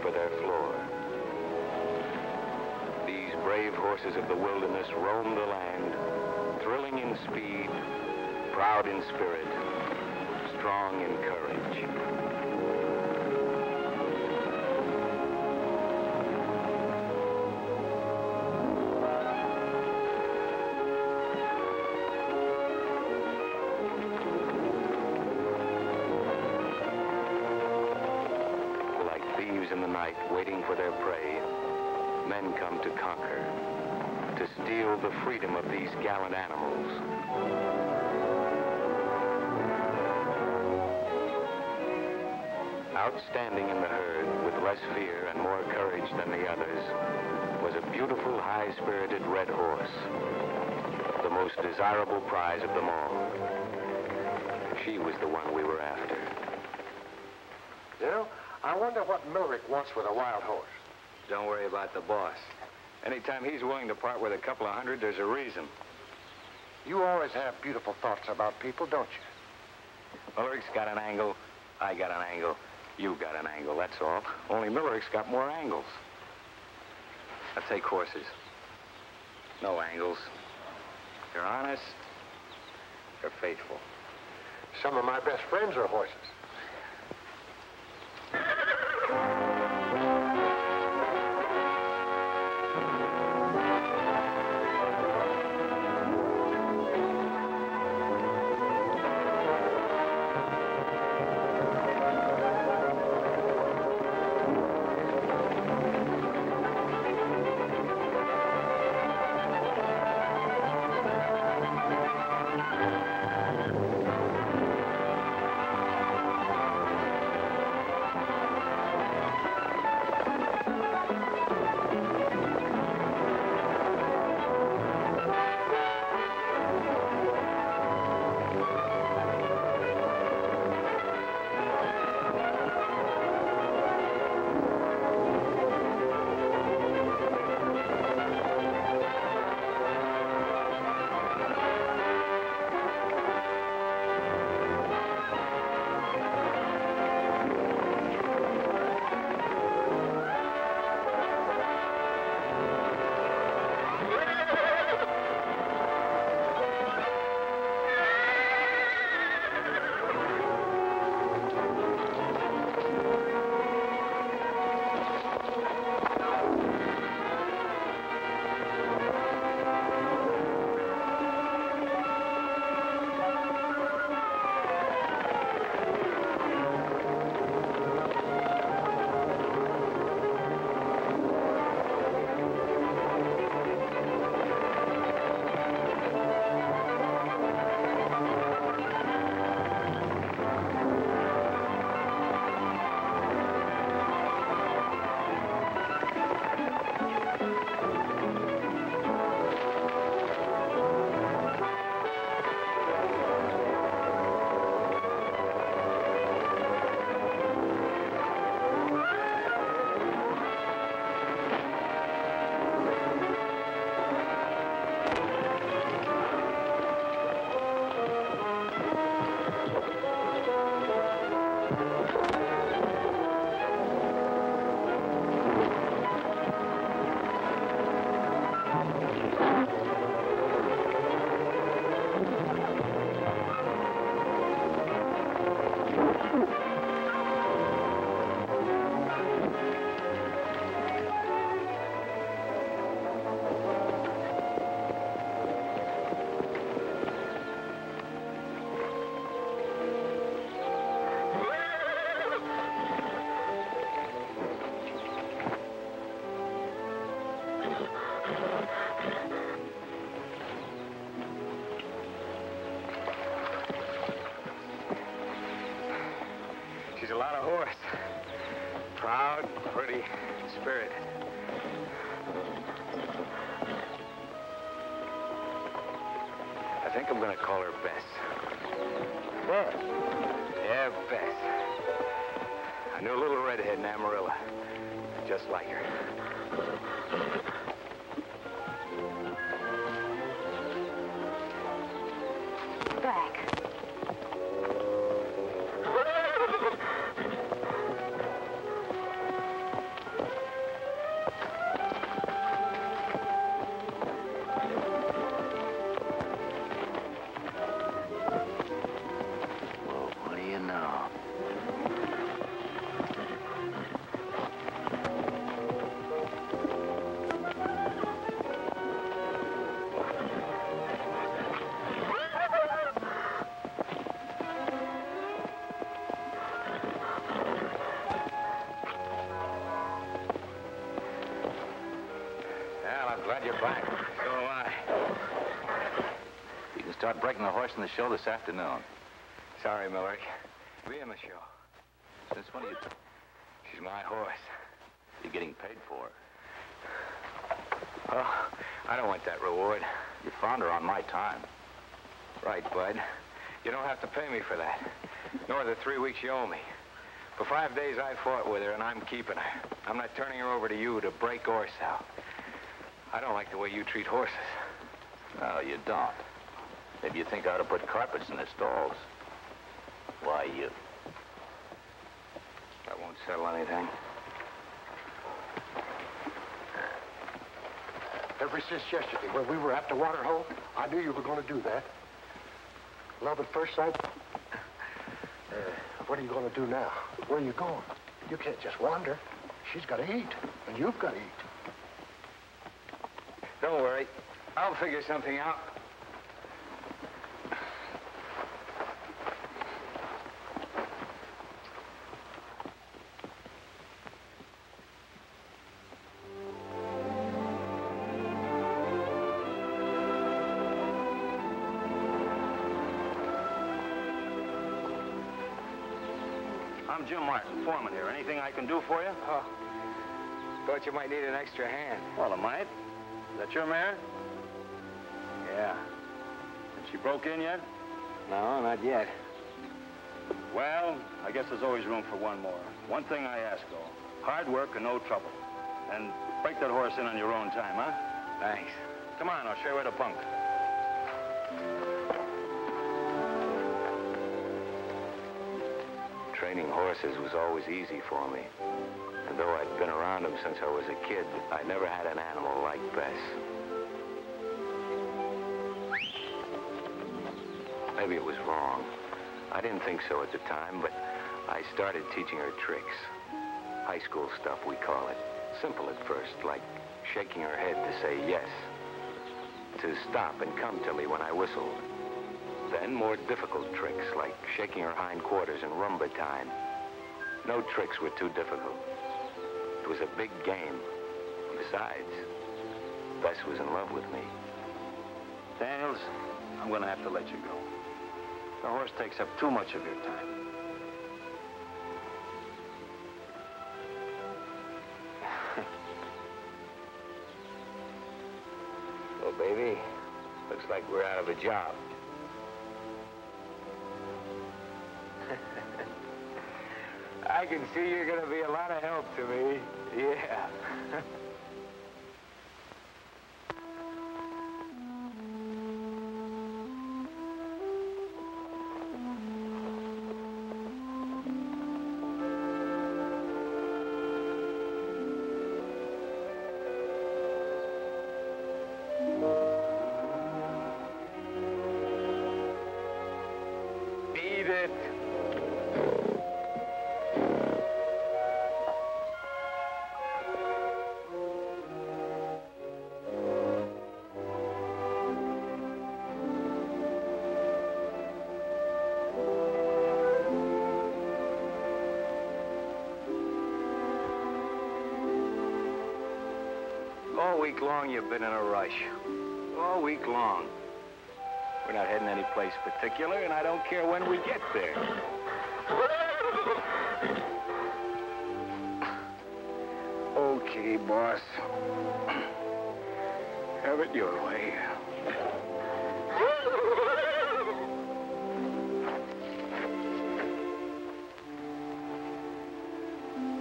for their floor. These brave horses of the wilderness roam the land, thrilling in speed, proud in spirit, strong in courage. In the night, waiting for their prey, men come to conquer, to steal the freedom of these gallant animals. Outstanding in the herd, with less fear and more courage than the others, was a beautiful, high-spirited red horse, the most desirable prize of them all. She was the one we were after. You know, I wonder what Millrick wants with a wild horse. Don't worry about the boss. Anytime he's willing to part with a couple of hundred, there's a reason. You always have beautiful thoughts about people, don't you? Millrick's got an angle, I got an angle, you got an angle, that's all. Only Millrick's got more angles. Now take horses. No angles. They're honest, they're faithful. Some of my best friends are horses. She's a lot of horse. Proud, pretty, spirited. I think I'm gonna call her Bess. Bess? Yeah, Bess. I knew a little redhead in Amarillo. Just like her. Back. glad you're back. So am I. You can start breaking the horse in the show this afternoon. Sorry, Miller. Be in the show. Since when are you... She's my horse. You're getting paid for her. Oh, I don't want that reward. You found her on my time. Right, Bud. You don't have to pay me for that. Nor the 3 weeks you owe me. For 5 days, I fought with her, and I'm keeping her. I'm not turning her over to you to break or sell. I don't like the way you treat horses. No, you don't. Maybe you think I ought to put carpets in the stalls. Why, you... That won't settle anything. Ever since yesterday, when we were at the water hole, I knew you were going to do that. Love at first sight? What are you going to do now? Where are you going? You can't just wander. She's got to eat, and you've got to eat. Don't worry. I'll figure something out. I'm Jim Martin, foreman here. Anything I can do for you? Oh, thought you might need an extra hand. Well, I might. Is that your mare? Yeah. And she broke in yet? No, not yet. Well, I guess there's always room for one more. One thing I ask, though. Hard work and no trouble. And break that horse in on your own time, huh? Thanks. Come on, I'll show you where to bunk. Training horses was always easy for me. And though I'd been around them since I was a kid, I never had an animal like Bess. Maybe it was wrong. I didn't think so at the time, but I started teaching her tricks. High school stuff, we call it. Simple at first, like shaking her head to say yes. To stop and come to me when I whistled. Then more difficult tricks, like shaking her hindquarters in rumba time. No tricks were too difficult. It was a big game. Besides, Bess was in love with me. Daniels, I'm going to have to let you go. The horse takes up too much of your time. Well, baby, looks like we're out of a job. I can see you're going to be a lot of help to me. Yeah. Beat it. All week long, you've been in a rush. All week long. We're not heading any place particular, and I don't care when we get there. Okay, boss. Have it your way.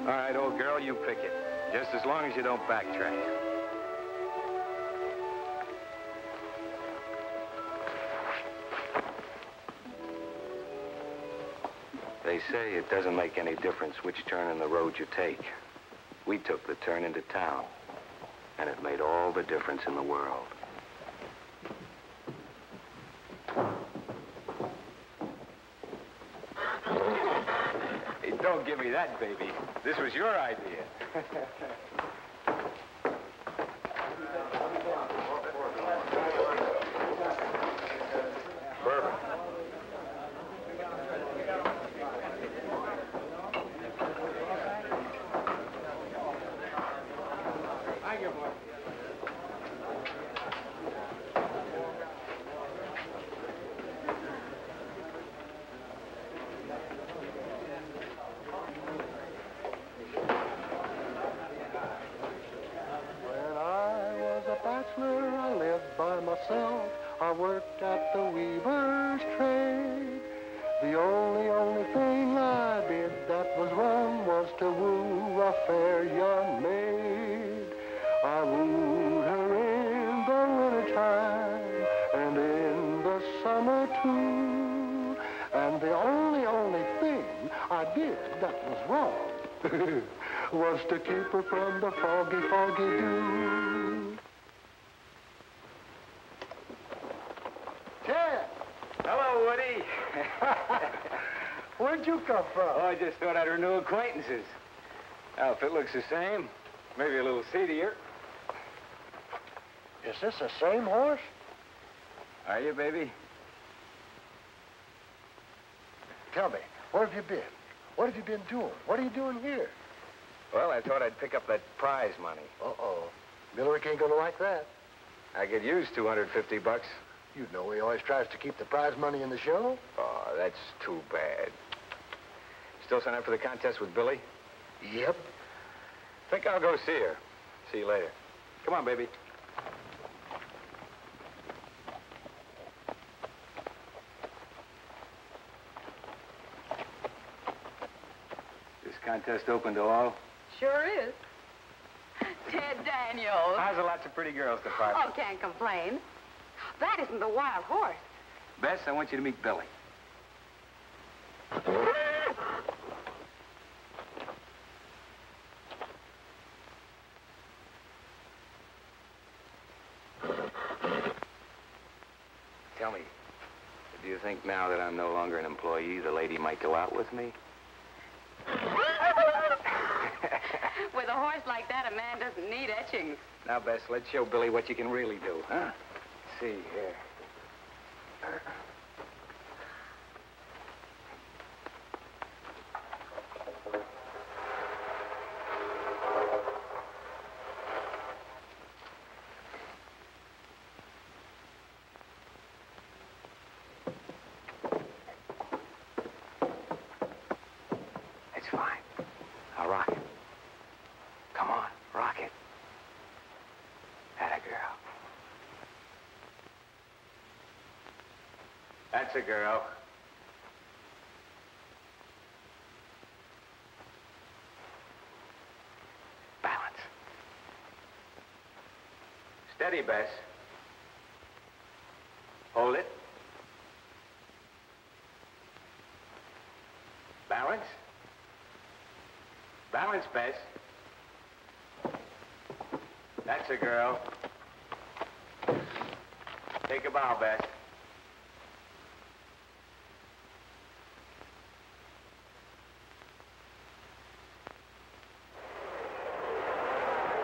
All right, old girl, you pick it. Just as long as you don't backtrack. They say it doesn't make any difference which turn in the road you take. We took the turn into town, and it made all the difference in the world. Hey, don't give me that, baby. This was your idea. Bourbon. by myself. I worked at the weaver's trade. The only thing I did that was wrong was to woo a fair young maid. I wooed her in the wintertime and in the summer too. And the only thing I did that was wrong was to keep her from the foggy, foggy dew. Ted! Hello, Woody. Where'd you come from? Oh, I just thought I'd renew acquaintances. Now, if it looks the same, maybe a little seedier. Is this the same horse? Are you, baby? Tell me, where have you been? What have you been doing? What are you doing here? Well, I thought I'd pick up that prize money. Uh-oh. Millerick ain't gonna like that. I could use $250. You know he always tries to keep the prize money in the show. Oh, that's too bad. Still sign up for the contest with Billy? Yep. Think I'll go see her. See you later. Come on, baby. This contest open to all? Sure is. Ted Daniels. How's there lots of pretty girls to fight? Oh, can't complain. That isn't the wild horse. Bess, I want you to meet Billy. Tell me, do you think now that I'm no longer an employee, the lady might go out with me? With a horse like that, a man doesn't need etchings. Now, Bess, let's show Billy what you can really do, huh? Let's see here. It's fine. I'll rock it. Come on, rock it. Atta girl. That's a girl. Balance. Steady, Bess. Hold it. Balance. Balance, Bess. That's a girl. Take a bow, Bess.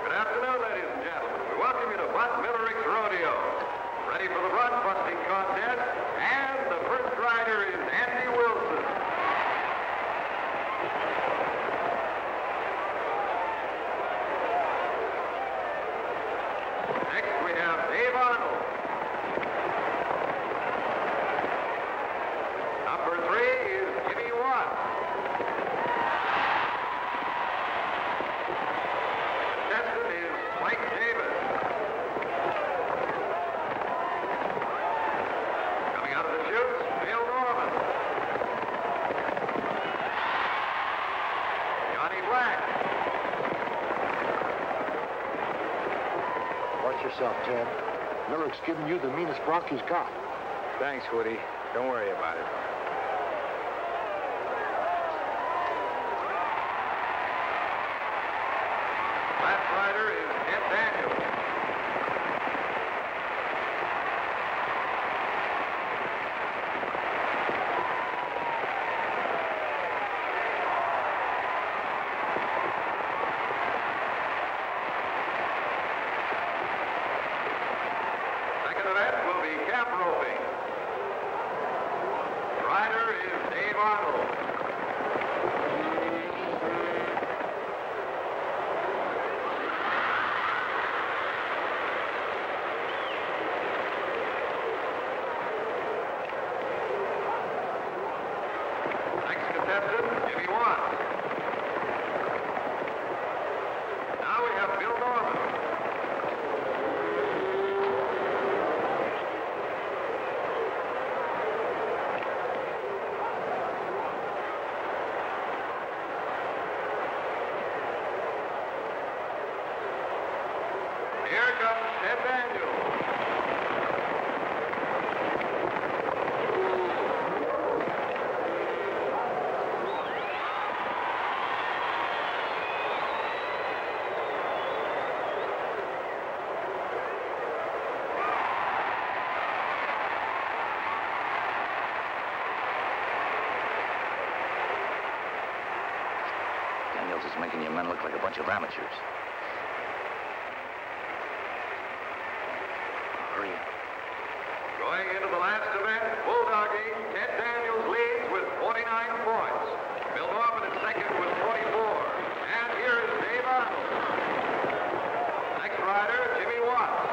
Good afternoon, ladies and gentlemen. We welcome you to Bud Millerick's Rodeo. Ready for the run-busting contest, and the first rider is Andy Wilson. Next, we have Dave Arnold. Number 3 is Jimmy Watt. Contestant is Mike Davis. Coming out of the chutes, Bill Norman. Johnny Black. Watch yourself, Ted. Millerick's giving you the meanest bronc he's got. Thanks, Woody. Don't worry about it. Last rider is Ted Daniels. Second event will be cap roping. Rider is Dave Arnold. Here comes Ted Daniels. Daniels is making your men look like a bunch of amateurs. Hurry up. Going into the last event, bulldogging, Ted Daniels leads with 49 points. Bill Norman is second with 44. And here is Dave Arnold. Next rider, Jimmy Watts.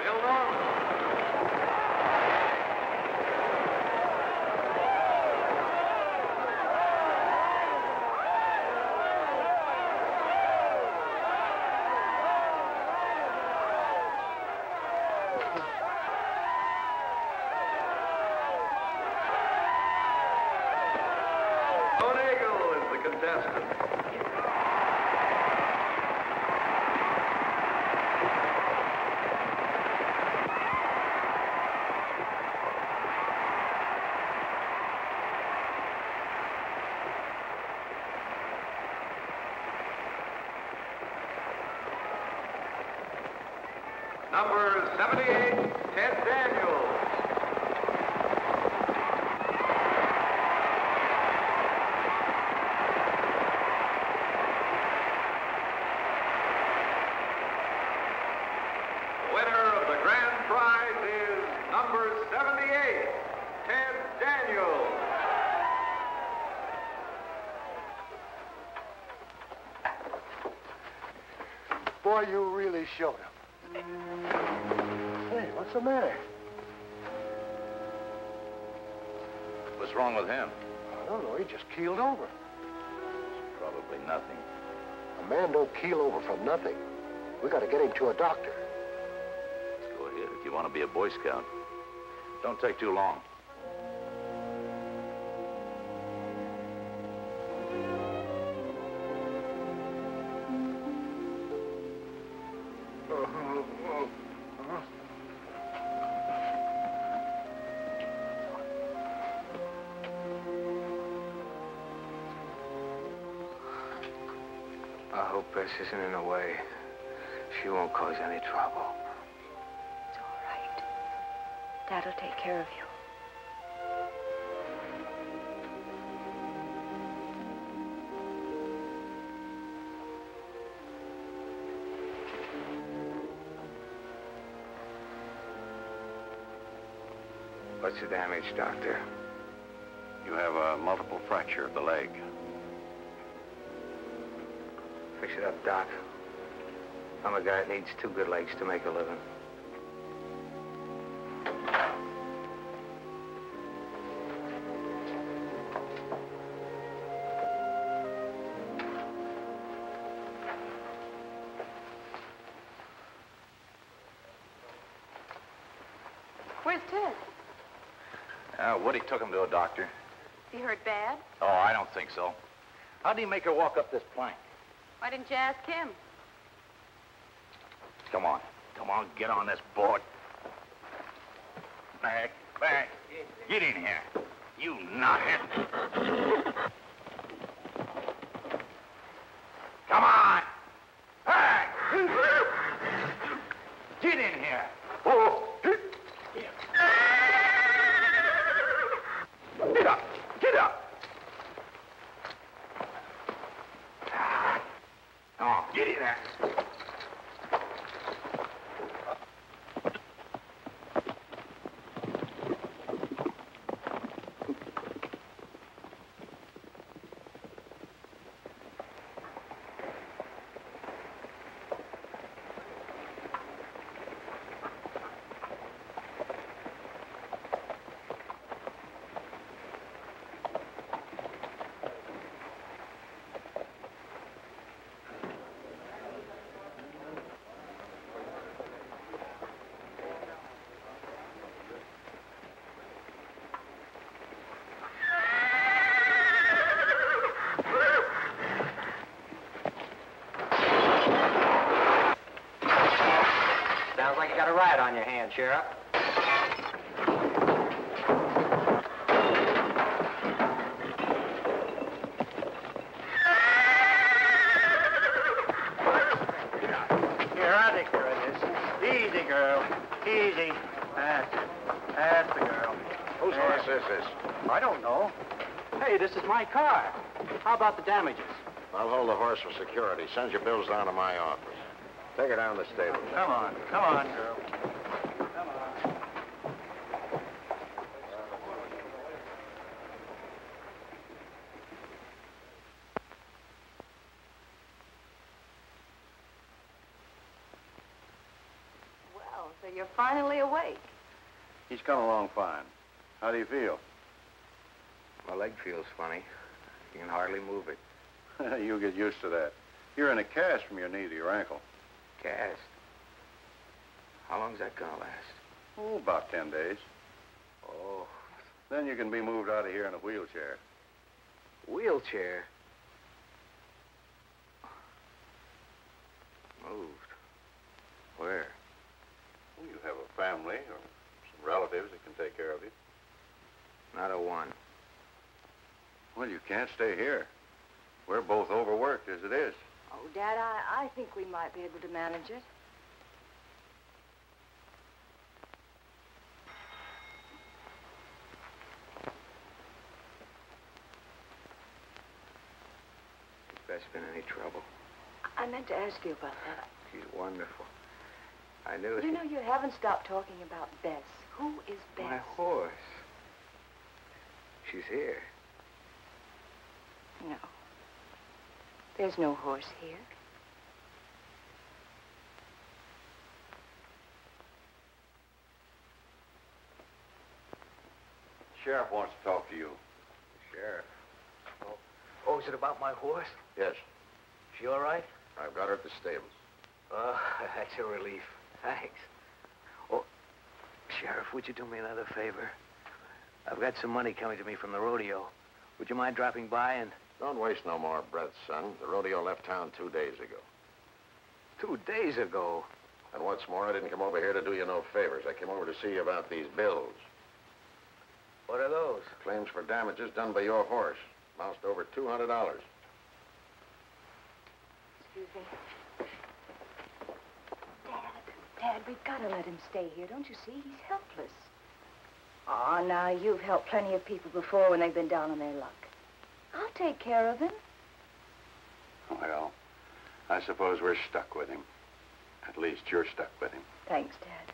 Bill Norman. Onagle is the contestant. Number 78, Ted Daniels. The winner of the grand prize is number 78, Ted Daniels. Boy, you really showed him. Hey, what's the matter? What's wrong with him? I don't know. He just keeled over. Probably nothing. A man don't keel over from nothing. We got to get him to a doctor. Go ahead if you want to be a Boy Scout. Don't take too long. I hope Bess isn't in the way. She won't cause any trouble. It's all right. Dad'll take care of you. What's the damage, Doctor? You have a multiple fracture of the leg. Fix it up, Doc. I'm a guy that needs two good legs to make a living. Where's Ted? Woody took him to a doctor. Is he hurt bad? Oh, I don't think so. How do you make her walk up this plank? Why didn't you ask him? Come on. Come on, get on this board. Back, back. Get in here. You knothead. Come on. Back. Get in here. Oh. Get up. Get up. Oh, get in there. ahead, Sheriff. Here, I'll take care of this. Easy, girl. Easy. That's it. That's the girl. Whose horse is this? I don't know. Hey, this is my car. How about the damages? I'll hold the horse for security. Send your bills down to my office. Take her down to the stable. Come on, girl. Come on. Well, so you're finally awake. He's come along fine. How do you feel? My leg feels funny. You can hardly move it. You'll get used to that. You're in a cast from your knee to your ankle. Cast? How long's that gonna last? Oh, about 10 days. Oh. Then you can be moved out of here in a wheelchair. Wheelchair? Moved? Where? Well, you have a family or some relatives that can take care of you. Not a one. Well, you can't stay here. We're both overworked as it is. Oh, Dad, I think we might be able to manage it. Has Bess been any trouble? I meant to ask you about that. She's wonderful. I knew You know, you haven't stopped talking about Bess. Who is Bess? My horse. She's here. No. There's no horse here. Sheriff wants to talk to you. Sheriff. Oh, is it about my horse? Yes, She all right? I've got her at the stables. Oh, that's a relief. Thanks. Oh, Sheriff, would you do me another favor? I've got some money coming to me from the rodeo. Would you mind dropping by and... Don't waste no more breath, son. The rodeo left town 2 days ago. 2 days ago? And what's more, I didn't come over here to do you no favors. I came over to see you about these bills. What are those? Claims for damages done by your horse. Amounts to over $200. Excuse me. Dad, we've got to let him stay here. Don't you see? He's helpless. Oh, now, you've helped plenty of people before when they've been down on their luck. I'll take care of him. Well, I suppose we're stuck with him. At least you're stuck with him. Thanks, Dad.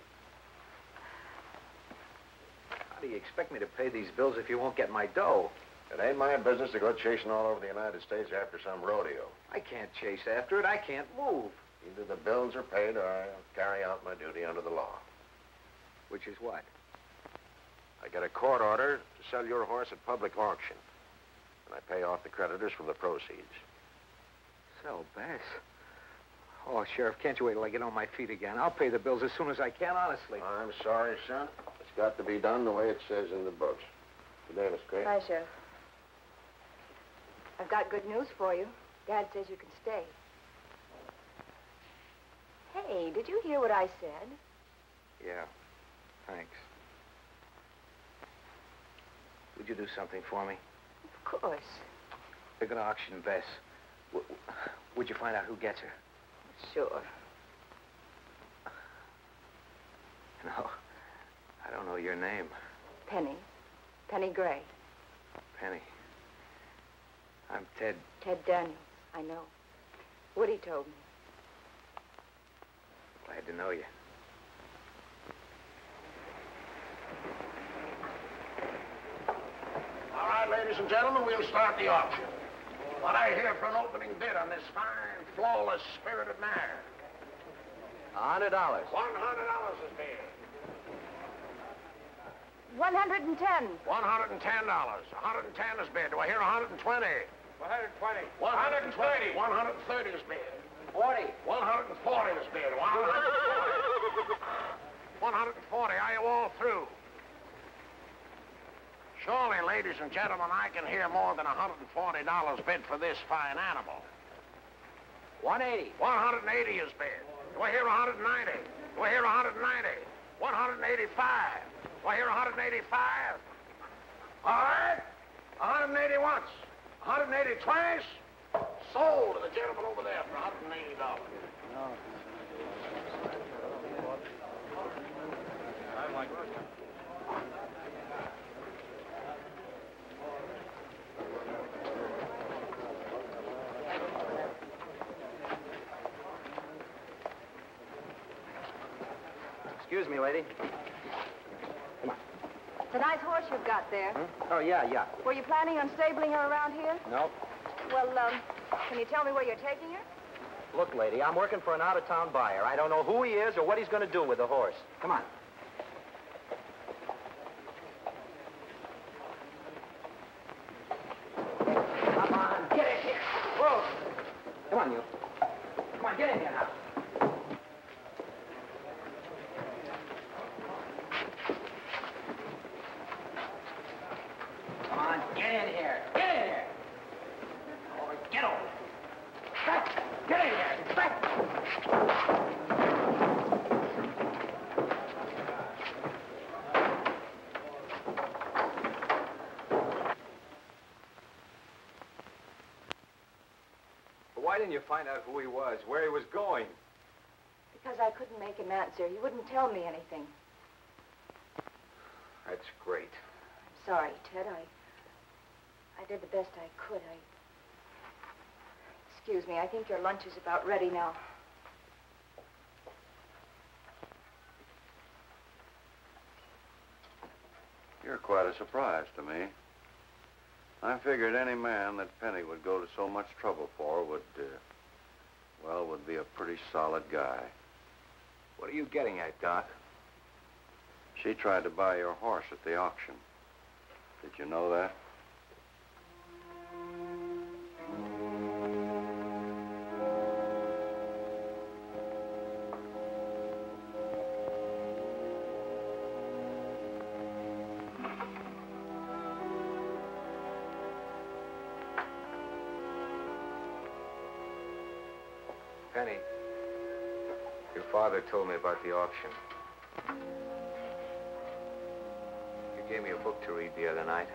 How do you expect me to pay these bills if you won't get my dough? It ain't my business to go chasing all over the United States after some rodeo. I can't chase after it. I can't move. Either the bills are paid or I'll carry out my duty under the law. Which is what? I get a court order to sell your horse at public auction. And I pay off the creditors from the proceeds. Sell Bess? Oh, Sheriff, can't you wait till I get on my feet again? I'll pay the bills as soon as I can, honestly. I'm sorry, son. It's got to be done the way it says in the books. Good day, Miss Gray. Bye, Sheriff. I've got good news for you. Dad says you can stay. Hey, did you hear what I said? Yeah, thanks. Would you do something for me? Of course. They're going to auction Bess. Would you find out who gets her? Sure. No, I don't know your name. Penny. Penny Gray. Penny. I'm Ted. Ted Daniels. I know. Woody told me. Glad to know you. All right, ladies and gentlemen, we'll start the auction. What I hear for an opening bid on this fine, flawless, spirited mare? $100. $100 is bid. 110. $110. 110 is bid. Do I hear 120? 120. 130. 130 is bid. 40. 140 is bid. 140. 140. Are you all through? Surely, ladies and gentlemen, I can hear more than $140 bid for this fine animal. 180. 180 is bid. Do I hear 190? Do I hear 190? 185. Do I hear 185? All right. 180 once. 180 twice. Sold to the gentleman over there for $180. Excuse me, lady. Come on. It's a nice horse you've got there. Oh, yeah. Were you planning on stabling her around here? No. Well, can you tell me where you're taking her? Look, lady, I'm working for an out-of-town buyer. I don't know who he is or what he's going to do with the horse. Come on. Come on, get in here. Whoa. Come on, you. Come on, get in here now. Come on, get in here. Get in here. Oh, get over. Back. Get in here. Back. Why didn't you find out who he was, where he was going? Because I couldn't make him answer. He wouldn't tell me anything. That's great. I'm sorry, Ted. I did the best I could. Excuse me, I think your lunch is about ready now. You're quite a surprise to me. I figured any man that Penny would go to so much trouble for would be a pretty solid guy. What are you getting at, Doc? She tried to buy your horse at the auction. Did you know that? Penny, your father told me about the auction. You gave me a book to read the other night.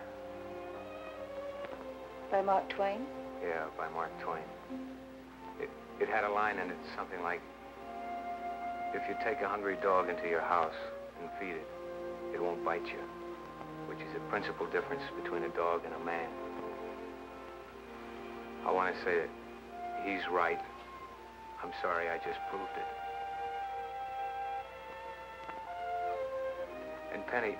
By Mark Twain? Yeah, by Mark Twain. It had a line in it, something like, if you take a hungry dog into your house and feed it, it won't bite you, which is the principal difference between a dog and a man. I want to say that he's right. I'm sorry I just proved it. And Penny,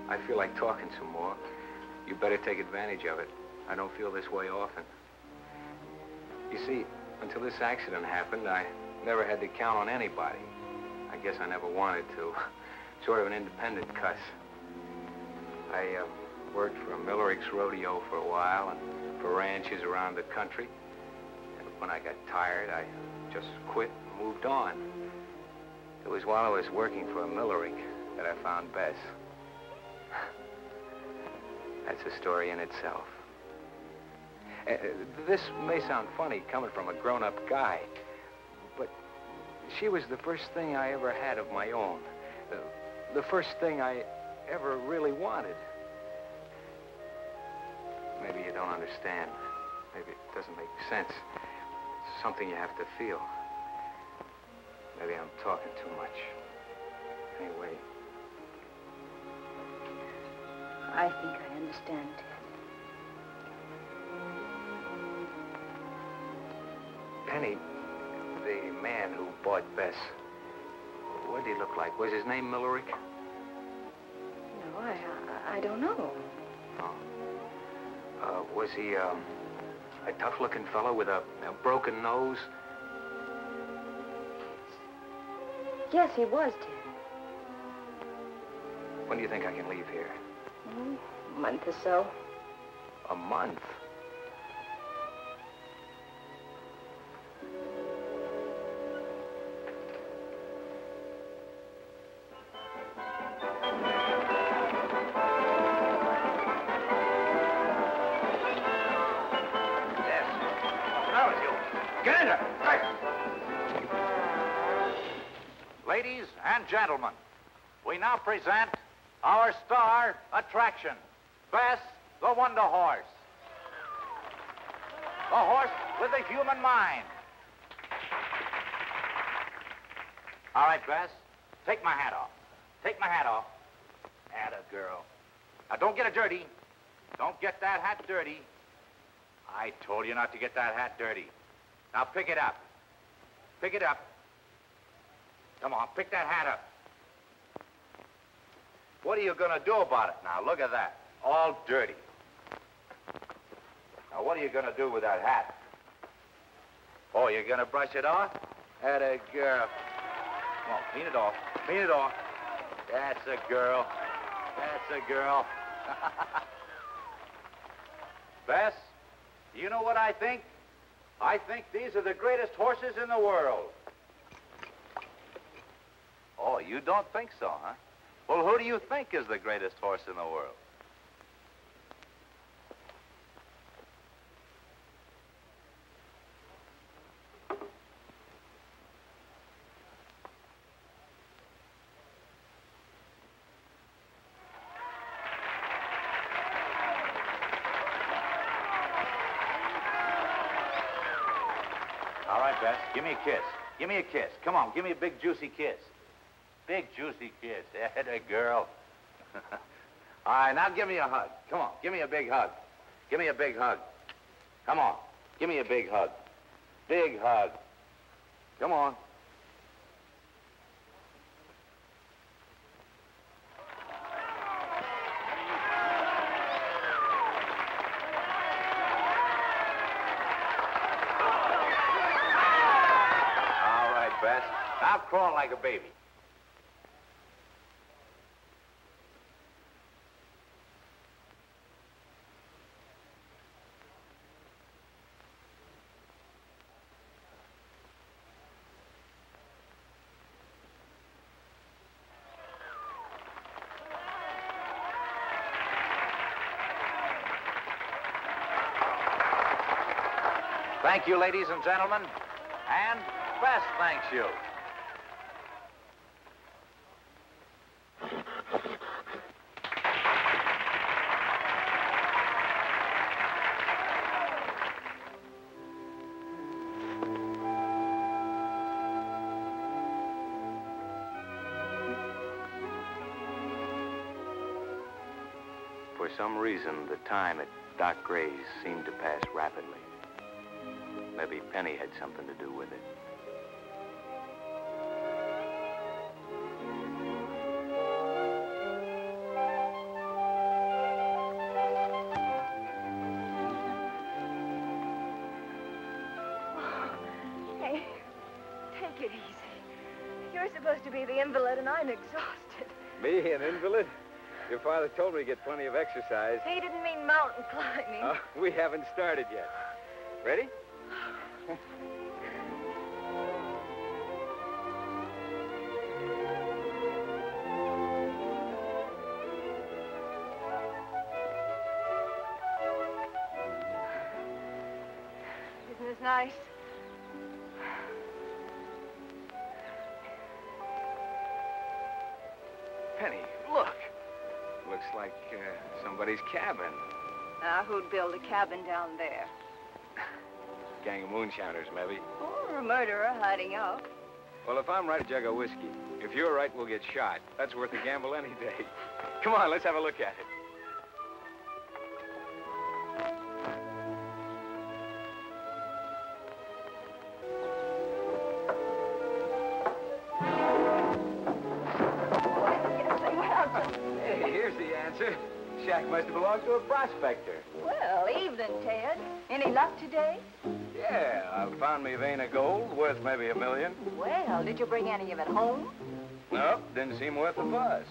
I feel like talking some more. You better take advantage of it. I don't feel this way often. You see, until this accident happened, I never had to count on anybody. I guess I never wanted to. Sort of an independent cuss. I worked for a Millerick's rodeo for a while and for ranches around the country. When I got tired, I just quit and moved on. It was while I was working for a Millerick that I found Bess. That's a story in itself. This may sound funny coming from a grown-up guy, but she was the first thing I ever had of my own. The first thing I ever really wanted. Maybe you don't understand. Maybe it doesn't make sense. Something you have to feel. Maybe I'm talking too much. Anyway. I think I understand, Ted. Penny, the man who bought Bess, what did he look like? Was his name Millerick? No, I don't know. Oh. Was he, a tough-looking fellow with a broken nose? Yes, he was, Ted. When do you think I can leave here? A month or so. A month? Ladies and gentlemen, we now present our star attraction, Bess, the Wonder Horse. The horse with the human mind. All right, Bess, take my hat off. Take my hat off. Atta girl. Now, don't get it dirty. Don't get that hat dirty. I told you not to get that hat dirty. Now, pick it up. Pick it up. Come on, pick that hat up. What are you going to do about it now? Look at that. All dirty. Now, what are you going to do with that hat? Oh, you're going to brush it off? Atta girl. Come on, clean it off. Clean it off. That's a girl. That's a girl. Bess, do you know what I think? I think these are the greatest horses in the world. Oh, you don't think so, huh? Well, who do you think is the greatest horse in the world? All right, Bess, give me a kiss. Give me a kiss. Come on, give me a big, juicy kiss. Big, juicy kiss. Atta girl. All right, now give me a hug. Come on, give me a big hug. Give me a big hug. Come on, give me a big hug. Big hug. Come on. All right, Bess. Now crawl like a baby. Thank you, ladies and gentlemen. And Bess thanks you. For some reason, the time at Doc Gray's seemed to pass rapidly. Maybe Penny had something to do with it. Hey, take it easy. You're supposed to be the invalid, and I'm exhausted. Me, an invalid? Your father told me to get plenty of exercise. He didn't mean mountain climbing. We haven't started yet. Ready? Isn't this nice? Penny, look. Looks like somebody's cabin. Now, who'd build a cabin down there? Gang of moonshiners, maybe. Or a murderer hiding out. Well, if I'm right, a jug of whiskey. If you're right, we'll get shot. That's worth a gamble any day. Come on, let's have a look at it. Hey, here's the answer. Shack must have belonged to a prospector. Well, evening, Ted. Any luck today? Yeah, I found me a vein of gold worth maybe $1 million. Well, did you bring any of it home? Nope, didn't seem worth the fuss.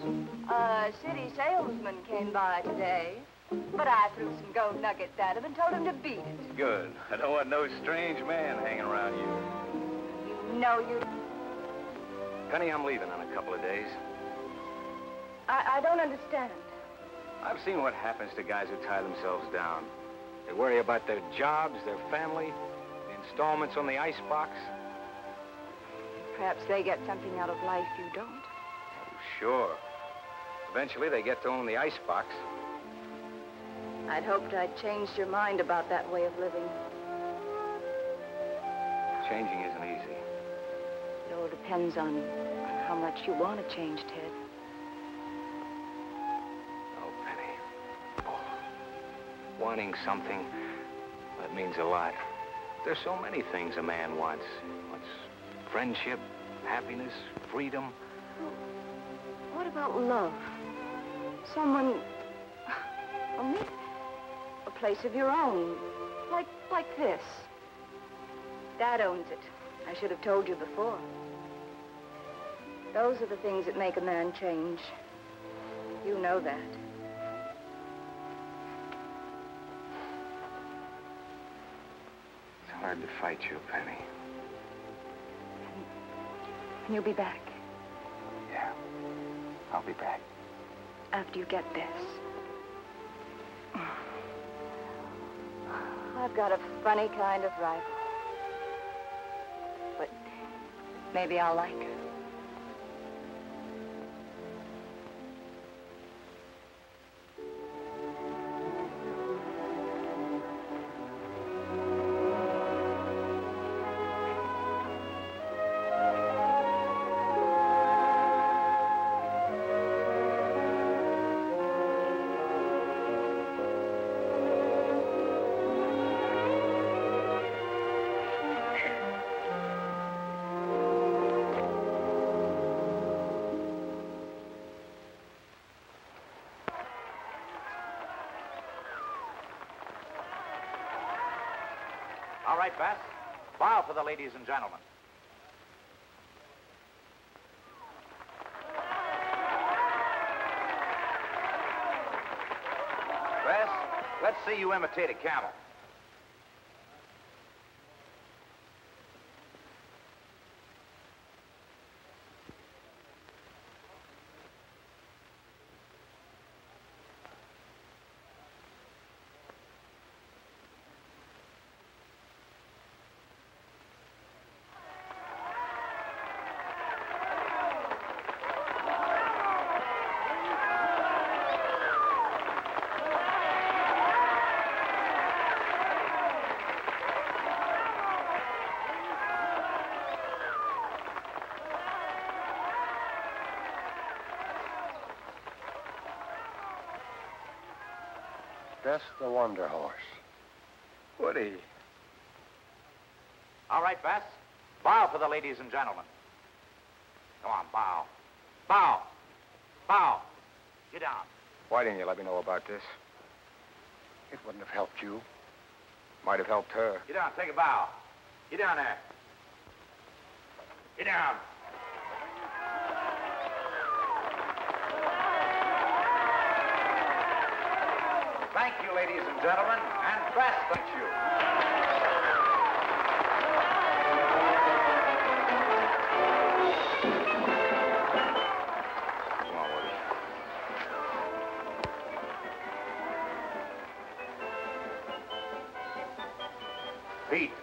A city salesman came by today, but I threw some gold nuggets at him and told him to beat it. Good. I don't want no strange man hanging around you. You know you... Penny, I'm leaving in a couple of days. I don't understand. I've seen what happens to guys who tie themselves down. They worry about their jobs, their family, the installments on the icebox. Perhaps they get something out of life you don't. Oh, sure. Eventually, they get to own the icebox. I'd hoped I'd changed your mind about that way of living. Changing isn't easy. It all depends on how much you want to change, Ted. Oh, Penny. Oh, wanting something, that means a lot. There's so many things a man wants. He wants friendship, happiness, freedom. What about love? Someone... Well, maybe a place of your own. Like this. Dad owns it. I should have told you before. Those are the things that make a man change. You know that. It's hard to fight you, Penny. And you'll be back. Yeah, I'll be back. After you get this. I've got a funny kind of rifle. But maybe I'll like her. All right, Bess. Bow for the ladies and gentlemen. Bess, let's see you imitate a camel. Bess the Wonder Horse. Woody. All right, Bess. Bow for the ladies and gentlemen. Come on, bow. Bow. Bow. Get down. Why didn't you let me know about this? It wouldn't have helped you. Might have helped her. Get down. Take a bow. Get down there. Get down. Thank you, ladies and gentlemen, and Bess, thank you. Come on, Woody. Pete.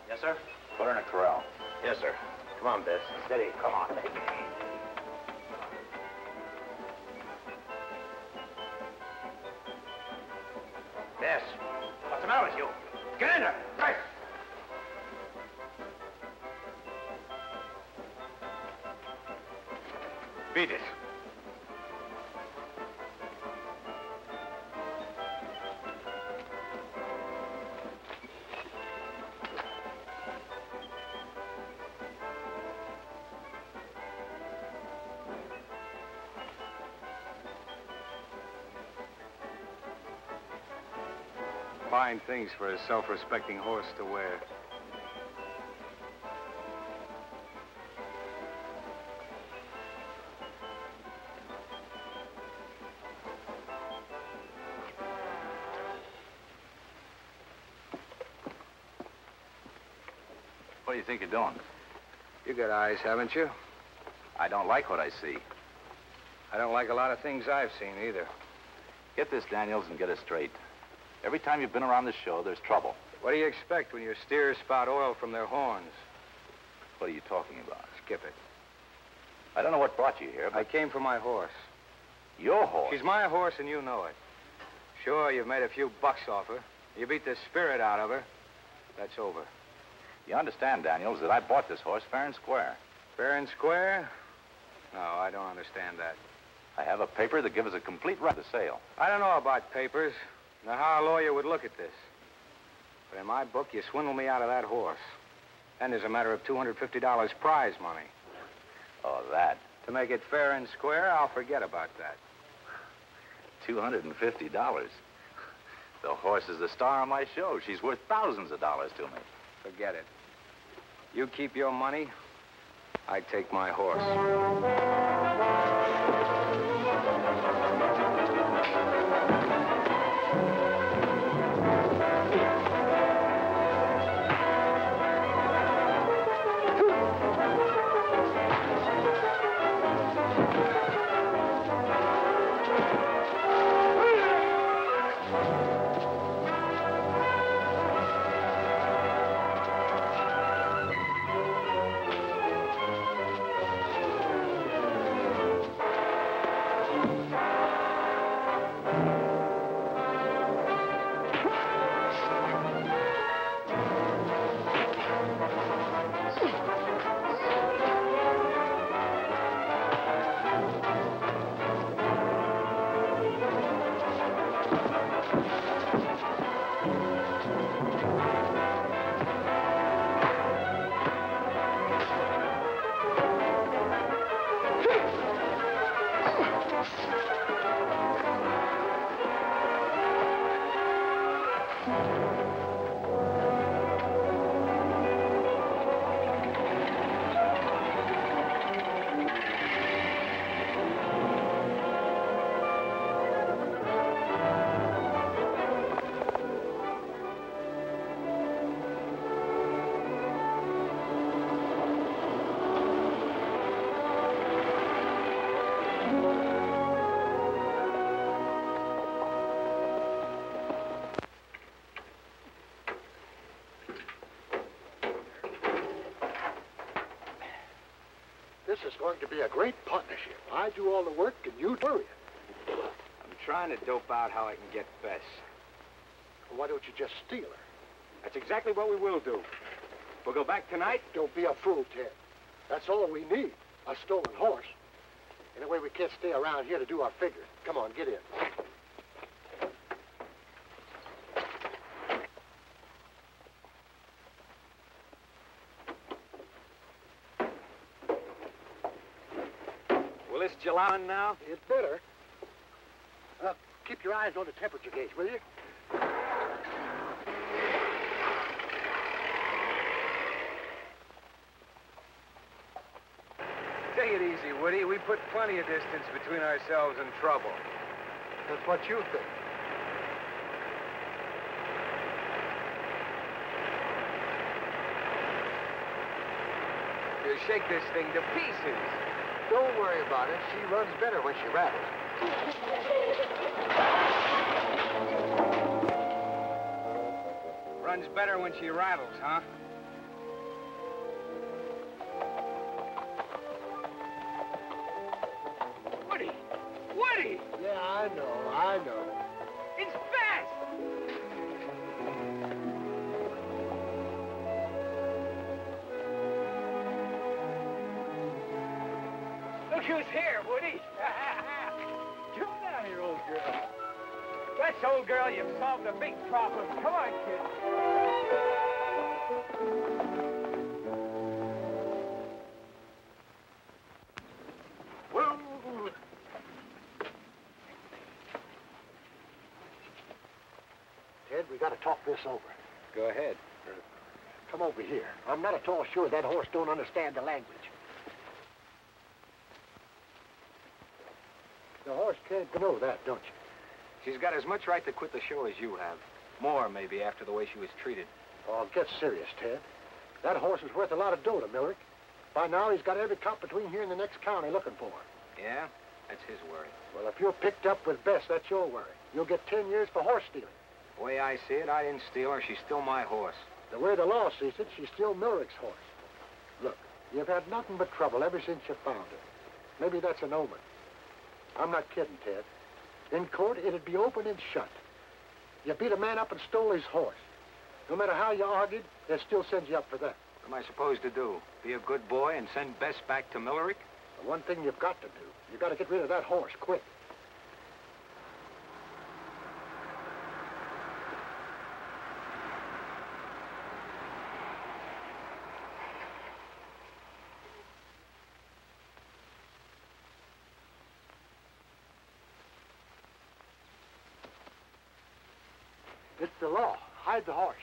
Yes, sir? Put her in a corral. Yes, sir. Come on, Bess. Steady. Come on, baby. Bess, what's the matter with you? Get in there! Right! Beat it. Fine things for a self-respecting horse to wear. What do you think you're doing? You got eyes, haven't you? I don't like what I see. I don't like a lot of things I've seen either. Get this, Daniels, and get it straight. Every time you've been around the show, there's trouble. What do you expect when your steers spout oil from their horns? What are you talking about? Skip it. I don't know what brought you here, but... I came for my horse. Your horse? She's my horse, and you know it. Sure, you've made a few bucks off her. You beat the spirit out of her. That's over. You understand, Daniels, that I bought this horse fair and square. Fair and square? No, I don't understand that. I have a paper that gives us a complete right to sale. I don't know about papers, nor how a lawyer would look at this. But in my book, you swindled me out of that horse. And there's a matter of $250 prize money. Oh, that. To make it fair and square, I'll forget about that. $250. The horse is the star of my show. She's worth thousands of dollars to me. Forget it. You keep your money, I take my horse. This is going to be a great partnership. I do all the work and you worry it. I'm trying to dope out how I can get Bess. Well, why don't you just steal her? That's exactly what we will do. We'll go back tonight. Don't be a fool, Ted. That's all we need, a stolen horse. Anyway, we can't stay around here to do our figures. Come on, get in. Will this July on now? It better. Keep your eyes on the temperature gauge, will you? Take it easy, Woody. We put plenty of distance between ourselves and trouble. That's what you think. You shake this thing to pieces. Don't worry about it. She runs better when she rattles. Runs better when she rattles, huh? Woody! Woody! Yeah, I know. It's Bess! Look who's here, Woody. Come down here, old girl. That's old girl, you've solved a big problem. Come on, kid. Whoa! Ted, we got to talk this over. Go ahead. Come over here. I'm not at all sure that horse don't understand the language. The horse can't know that, don't you? She's got as much right to quit the show as you have. More, maybe, after the way she was treated. Oh, get serious, Ted. That horse is worth a lot of dough to Millerick. By now, he's got every cop between here and the next county looking for him. Yeah? That's his worry. Well, if you're picked up with Bess, that's your worry. You'll get 10 years for horse stealing. The way I see it, I didn't steal her. She's still my horse. The way the law sees it, she's still Millerick's horse. Look, you've had nothing but trouble ever since you found her. Maybe that's an omen. I'm not kidding, Ted. In court, it'd be open and shut. You beat a man up and stole his horse. No matter how you argued, they'd still send you up for that. What am I supposed to do? Be a good boy and send Bess back to Millerick? The one thing you've got to do, you've got to get rid of that horse, quick. It's the law. Hide the horse.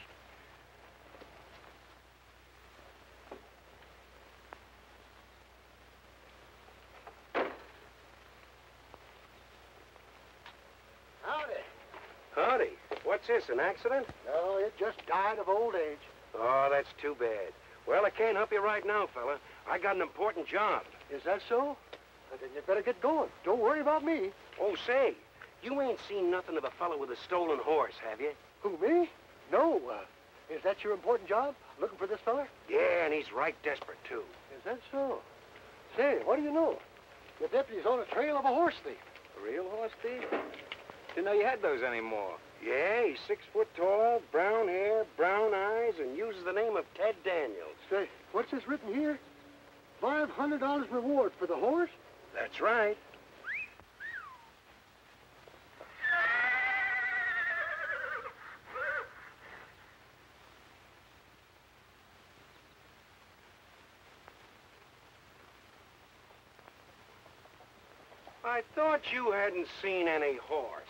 Howdy. Howdy. What's this, an accident? No, it just died of old age. Oh, that's too bad. Well, I can't help you right now, fella. I got an important job. Is that so? Well, then you better get going. Don't worry about me. Oh, say, you ain't seen nothing of the fella with the stolen horse, have you? Who, me? No. Is that your important job? Looking for this fella? Yeah, and he's right desperate, too. Is that so? Say, what do you know? The deputy's on the trail of a horse thief. A real horse thief? Didn't know you had those anymore. Yeah, he's 6 foot tall, brown hair, brown eyes, and uses the name of Ted Daniels. Say, what's this written here? $500 reward for the horse? That's right. I thought you hadn't seen any horse.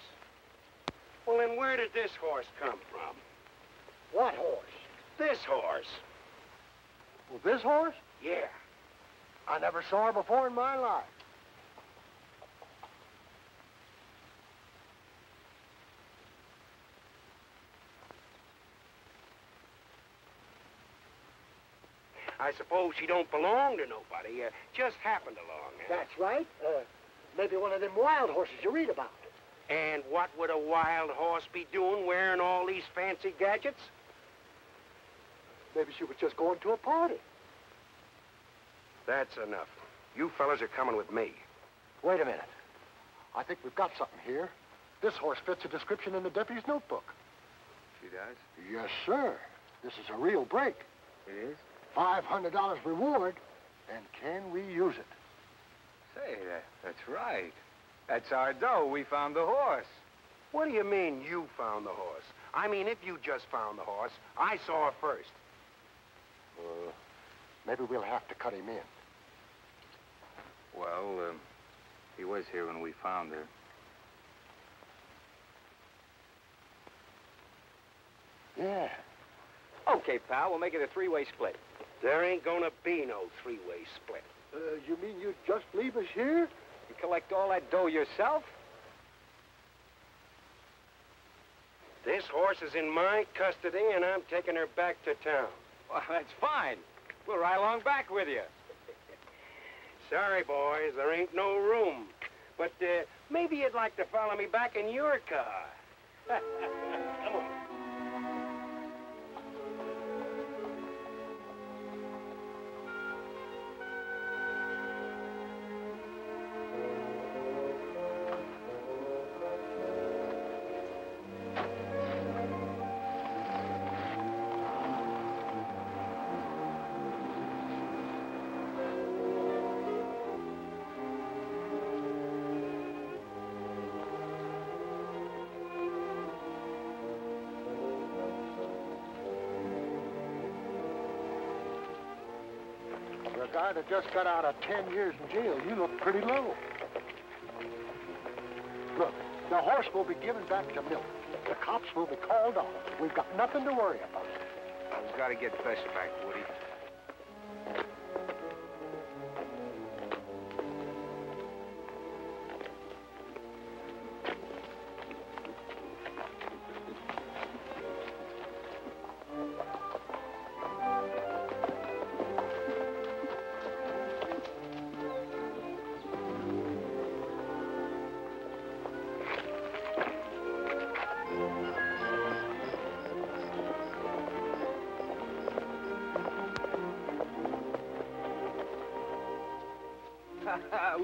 Well, then where did this horse come from? What horse? This horse. Well, this horse? Yeah. I never saw her before in my life. I suppose she don't belong to nobody. Just happened along. That's right. Maybe one of them wild horses you read about. And what would a wild horse be doing wearing all these fancy gadgets? Maybe she was just going to a party. That's enough. You fellas are coming with me. Wait a minute. I think we've got something here. This horse fits a description in the deputy's notebook. She does? Yes, sir. This is a real break. It is? $500 reward, and can we use it? Say, that's right. That's our dough. We found the horse. What do you mean you found the horse? I mean, if you just found the horse, I saw her first. Maybe we'll have to cut him in. Well, he was here when we found her. Yeah. Okay, pal, we'll make it a three-way split. There ain't gonna be no three-way split. You mean you'd just leave us here? You collect all that dough yourself? This horse is in my custody, and I'm taking her back to town. Well, that's fine. We'll ride along back with you. Sorry, boys, there ain't no room. But maybe you'd like to follow me back in your car. Come on. For a guy that just got out of 10 years in jail, you look pretty low. Look, the horse will be given back to Milton. The cops will be called off. We've got nothing to worry about. We've got to get Bess back, Woody.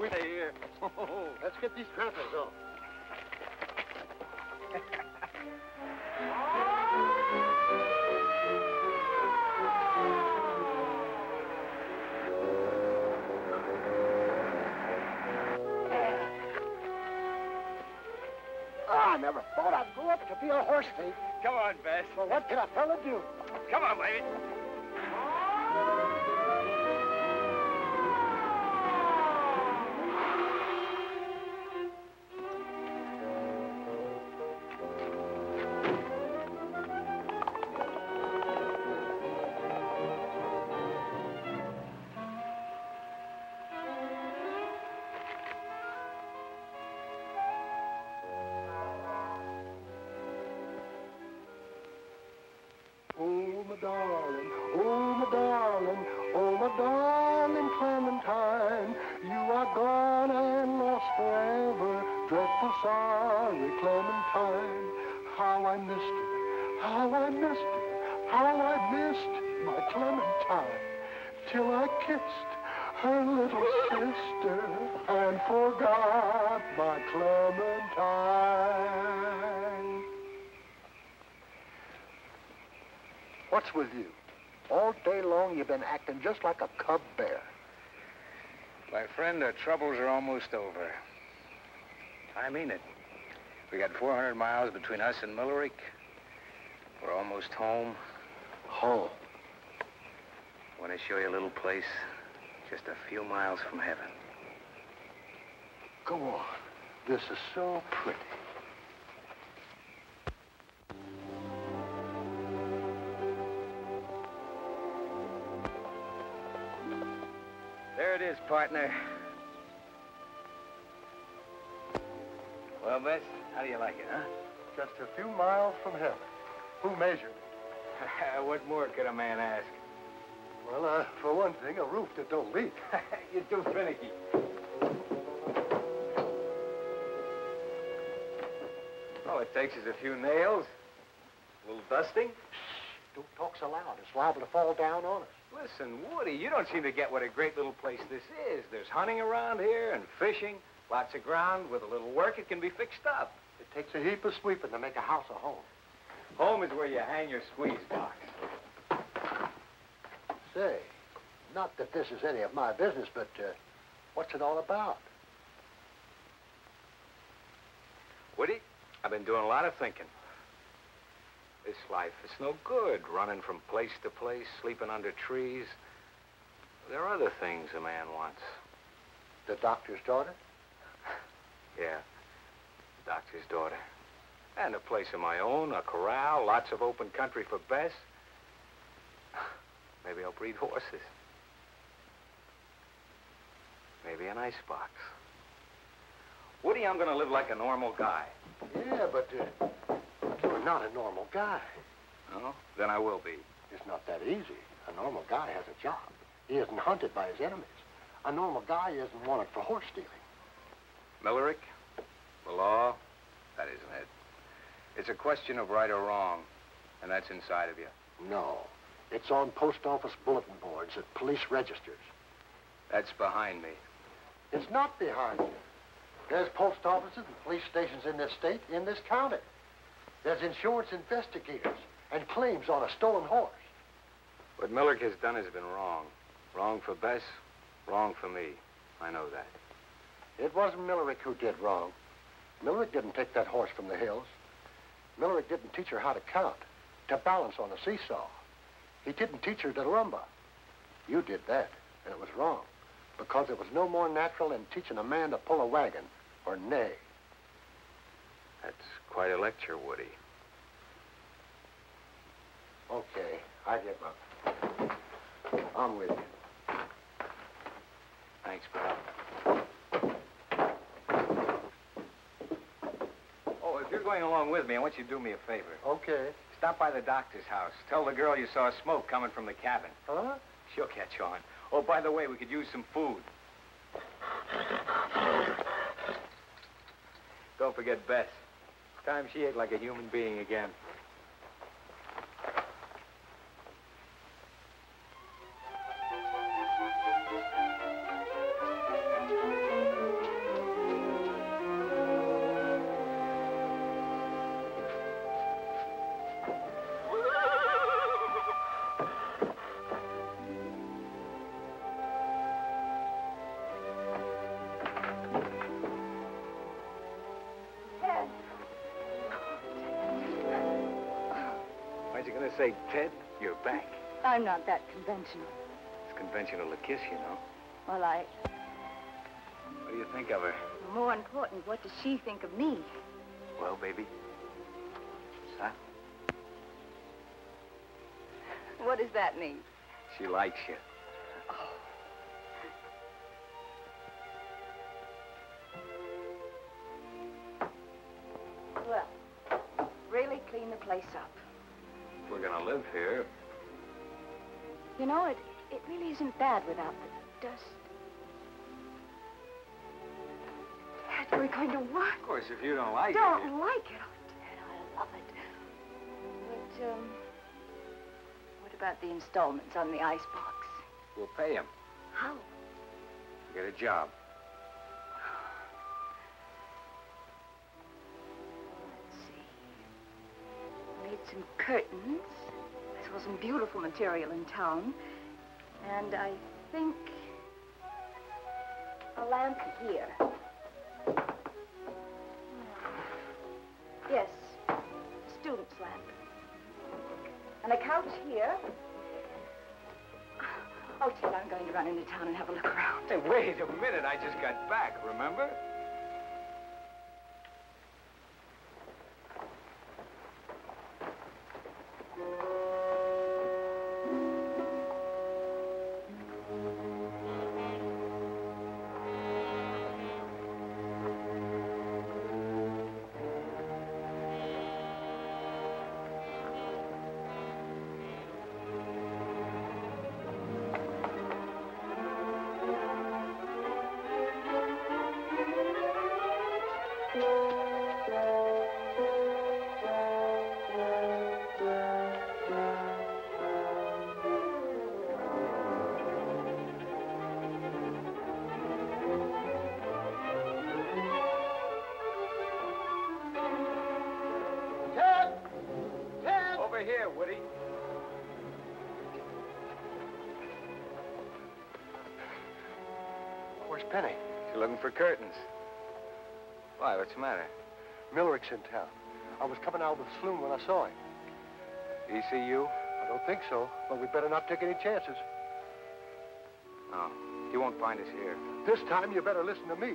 We stay here. Let's get these trappers off. I never thought I'd grow up to be a horse thief. Come on, Bess. Well, what can a fella do? Come on, baby. Oh, my darling, oh, my darling, oh, my darling Clementine, you are gone and lost forever, dreadful sorry Clementine. How I missed her, how I missed her, how I missed my Clementine, till I kissed her little sister and forgot my Clementine. What's with you? All day long you've been acting just like a cub bear. My friend, our troubles are almost over. I mean it. We got 400 miles between us and Millerick. We're almost home. Home? Want to show you a little place just a few miles from heaven. Go on. This is so pretty. There it is, partner. Well, Bess, how do you like it, huh? Just a few miles from heaven. Who measured? What more could a man ask? Well, for one thing, a roof that don't leak. You're too finicky. All it takes is a few nails, a little dusting. Shh, don't talk so loud. It's liable to fall down on us. Listen, Woody, you don't seem to get what a great little place this is. There's hunting around here and fishing, lots of ground. With a little work, it can be fixed up. It takes a heap of sweeping to make a house a home. Home is where you hang your squeeze box. Say, not that this is any of my business, but what's it all about? Woody, I've been doing a lot of thinking. This life is no good, running from place to place, sleeping under trees. There are other things a man wants. The doctor's daughter? Yeah, the doctor's daughter. And a place of my own, a corral, lots of open country for Bess. Maybe I'll breed horses. Maybe an icebox. Woody, I'm gonna live like a normal guy. Yeah, but you're not a normal guy. Oh, then I will be. It's not that easy. A normal guy has a job. He isn't hunted by his enemies. A normal guy isn't wanted for horse stealing. Millerick, the law, that isn't it. It's a question of right or wrong, and that's inside of you. No. It's on post office bulletin boards at police registers. That's behind me. It's not behind you. There's post offices and police stations in this state, in this county. There's insurance investigators and claims on a stolen horse. What Millerick has done has been wrong. Wrong for Bess, wrong for me. I know that. It wasn't Millerick who did wrong. Millerick didn't take that horse from the hills. Millerick didn't teach her how to count, to balance on a seesaw. He didn't teach her to rumba. You did that, and it was wrong, because it was no more natural than teaching a man to pull a wagon or neigh. That's quite a lecture, Woody. Okay, I give up. I'm with you. Thanks, pal. Oh, if you're going along with me, I want you to do me a favor. Okay. Stop by the doctor's house. Tell the girl you saw smoke coming from the cabin. Huh? She'll catch on. Oh, by the way, we could use some food. Don't forget Bess. It's time she ate like a human being again. say, Ted, you're back. I'm not that conventional. It's conventional to kiss, you know. Well, What do you think of her? more important, what does she think of me? Well, baby. Huh? What does that mean? She likes you. Well, really clean the place up. If we're gonna live here, You know, it really isn't bad without the dust. Dad, we're going to what? of course, if you don't like Don't like it. Oh, Dad, I love it. But, what about the installments on the icebox? we'll pay him. How? Get a job. Let's see. Made some curtains. I saw some beautiful material in town. And I think a lamp here. Yes, a student's lamp. And a couch here. Oh, Ted, I'm going to run into town and have a look around. Hey, wait a minute. I just got back, remember? Over here, Woody. Where's Penny? She's looking for curtains. Why, what's the matter? Millerick's in town. I was coming out of the saloon when I saw him. He see you? I don't think so, but we better not take any chances. No. He won't find us here. This time, you better listen to me.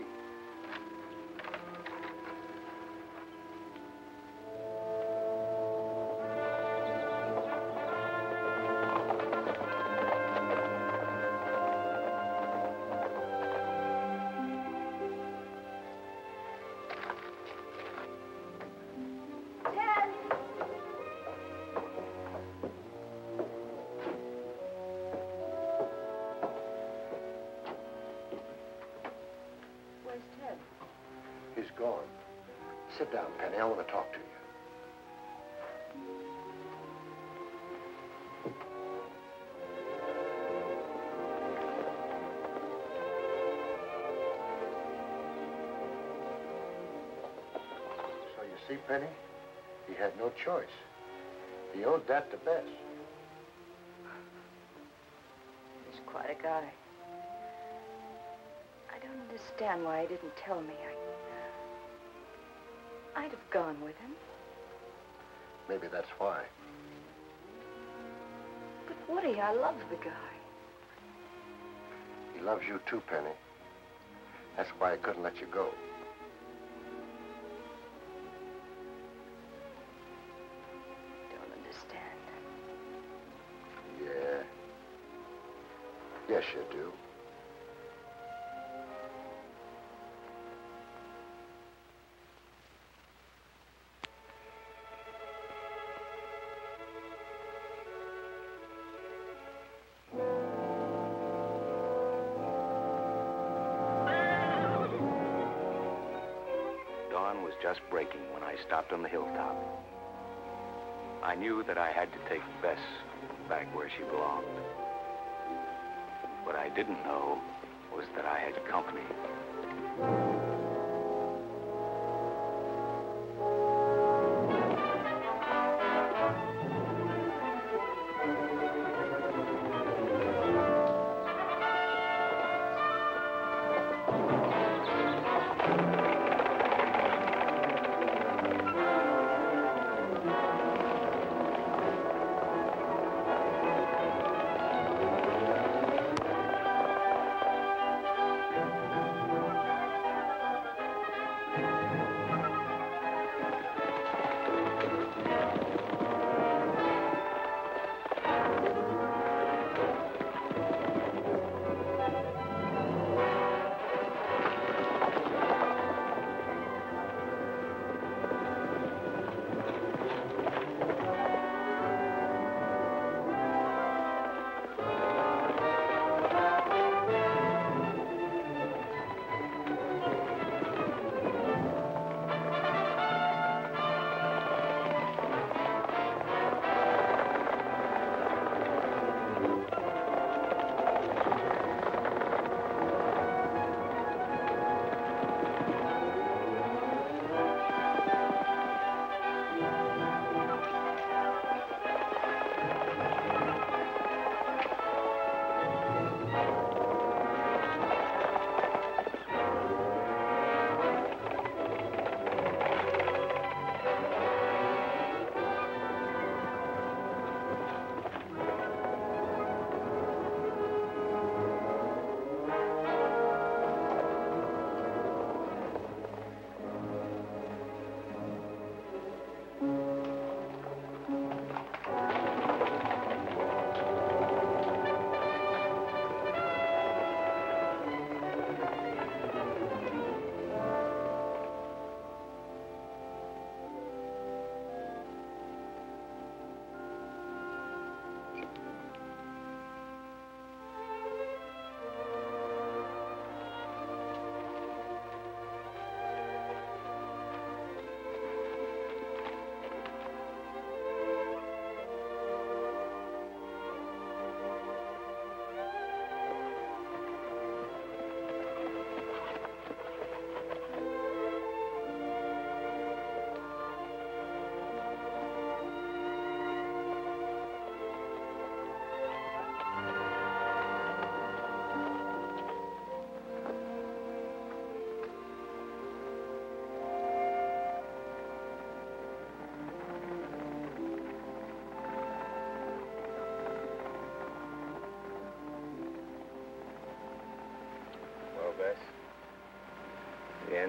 Where's Ted? He's gone. Sit down, Penny. I want to talk to you. So you see, Penny, he had no choice. He owed that to Bess. He's quite a guy. I don't understand why he didn't tell me. I'd have gone with him. Maybe that's why. But Woody, I love the guy. He loves you too, Penny. That's why I couldn't let you go. Don't understand. Yeah. Yes, you do. Dawn was just breaking when I stopped on the hilltop. I knew that I had to take Bess back where she belonged. What I didn't know was that I had company.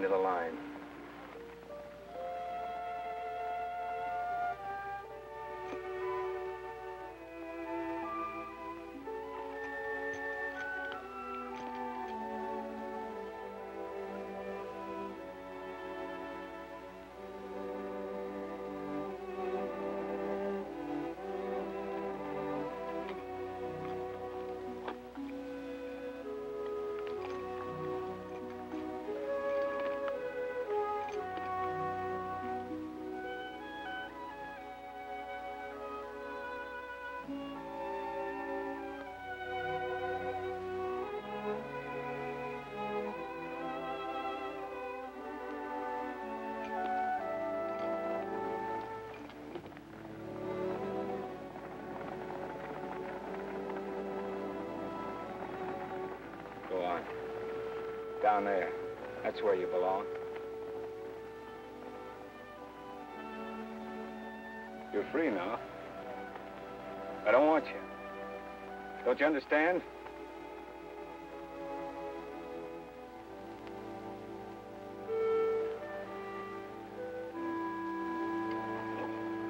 into the line. Go on. Down there. That's where you belong. You're free now. I don't want you. Don't you understand?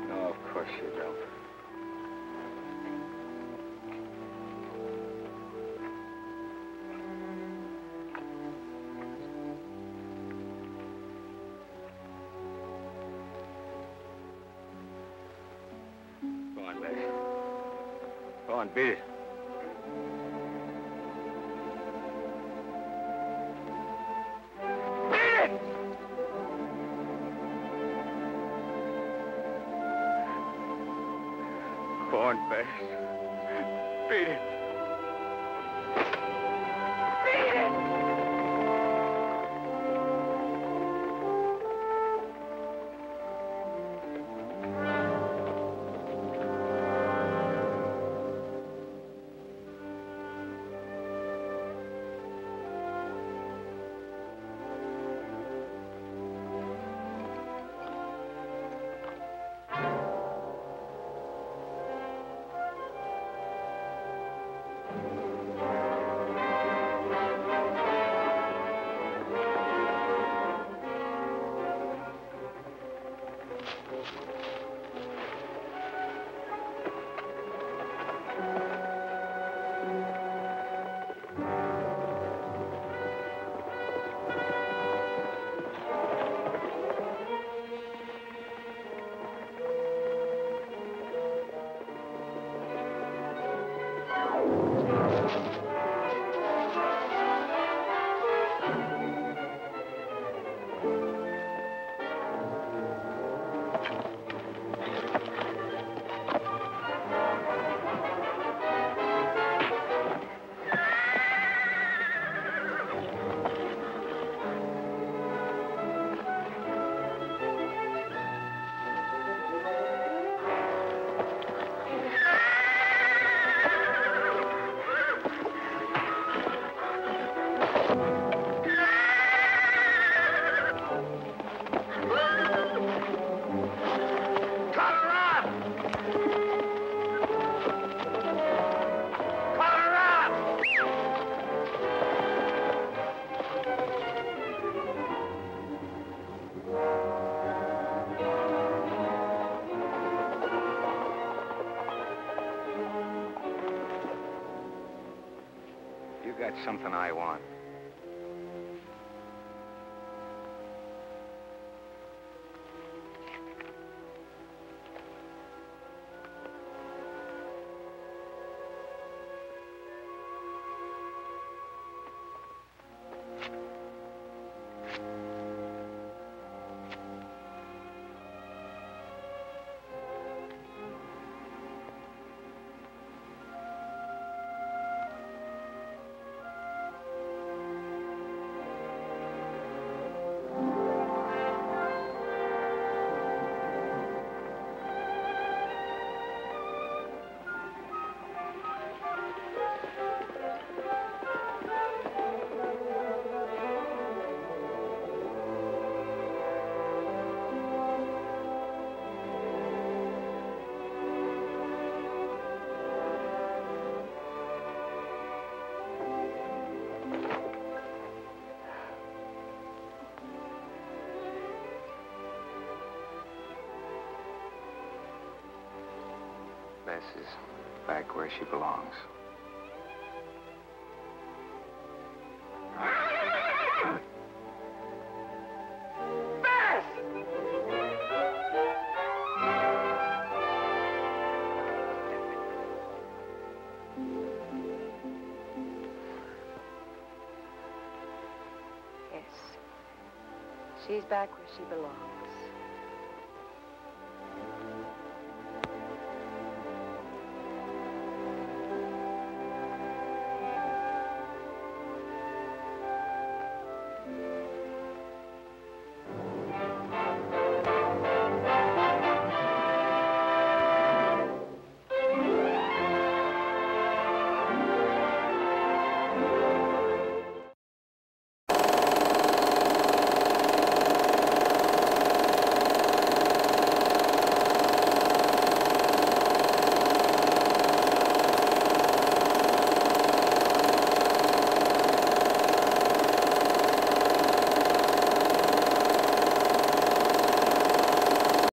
No, of course you don't. Go on, Bess. Go on, beat it. Go on, Bess. Beat it. Beat it! You got something I want. Bess is back where she belongs. Bess! Yes. She's back where she belongs.